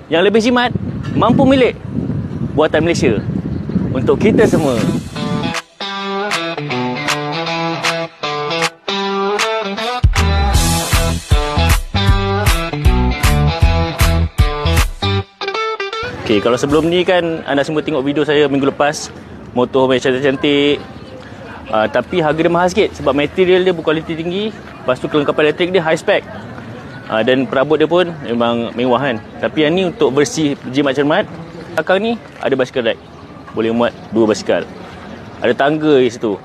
yang lebih jimat, mampu milik buatan Malaysia untuk kita semua. Okay, kalau sebelum ni kan anda semua tengok video saya minggu lepas, motor macam cantik-cantik, tapi harga dia mahal sikit sebab material dia berkualiti tinggi. Lepas tu kelengkapan elektrik dia high spec, dan perabot dia pun memang mewah kan. Tapi yang ni untuk bersih jimat cermat. Belakang ni ada bicycle rack, boleh muat 2 basikal. Ada tangga di situ.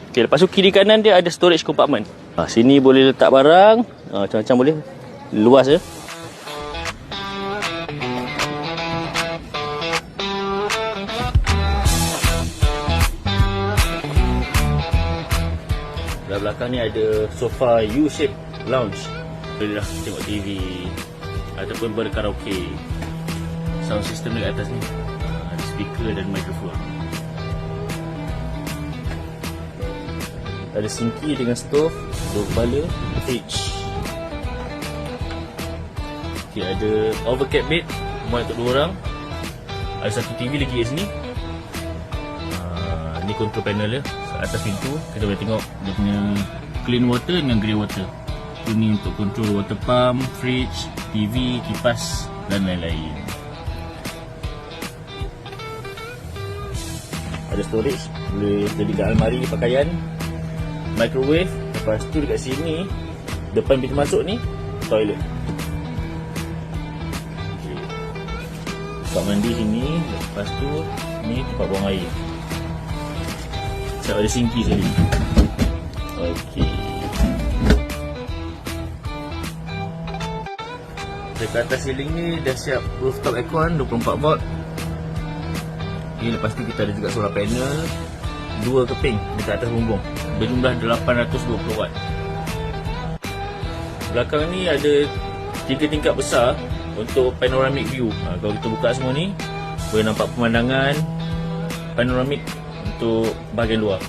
Okay, lepas tu kiri kanan dia ada storage compartment. Sini boleh letak barang, macam-macam boleh, luas je. Belakang ni ada sofa U-shape lounge. Boleh lah tengok TV ataupun berkaraoke. Sound system dekat atas ni ada speaker dan mikrofon. Ada sinki dengan stove, 2 kepala, fridge. Okay, ada overcap bed muat untuk 2 orang. Ada satu TV lagi kat sini. Ni control panel dia. Atas pintu kita boleh tengok dia punya clean water dengan grey water. Ini untuk control water pump, fridge, TV, kipas dan lain-lain. Ada storage, boleh jadikan almari pakaian, microwave. Lepas tu dekat sini depan pintu masuk ni toilet. Okay. Tempat mandi sini. Lepas tu ni tempat buang air. Ada sinki sini. Okey. Dekat atas ceiling ni dah siap rooftop aircon 24 volt. Okey, lepas tu kita ada juga solar panel 2 keping dekat atas bumbung berjumlah 820 watt. Belakang ni ada 3 tingkap besar untuk panoramic view. Kalau kita buka semua ni boleh nampak pemandangan panoramik untuk bahagian luar.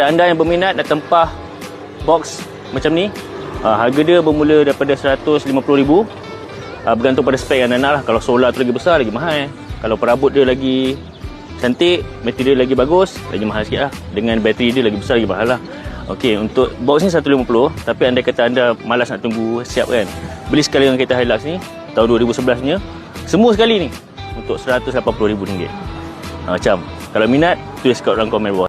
Anda yang berminat nak tempah box macam ni, harga dia bermula daripada 150,000. Bergantung pada spek yang anda nak lah. Kalau solar tu lagi besar, lagi mahal. Kalau perabot dia lagi cantik, material lagi bagus, lagi mahal sikit lah. Dengan bateri dia lagi besar, lagi mahal lah. Okey, untuk box ni 150, tapi anda kata anda malas nak tunggu siap kan, beli sekali dengan kereta Hilux ni tahun 2011 nya, semua sekali ni untuk RM180,000. Macam kalau minat, tulis kat dalam komen bawah.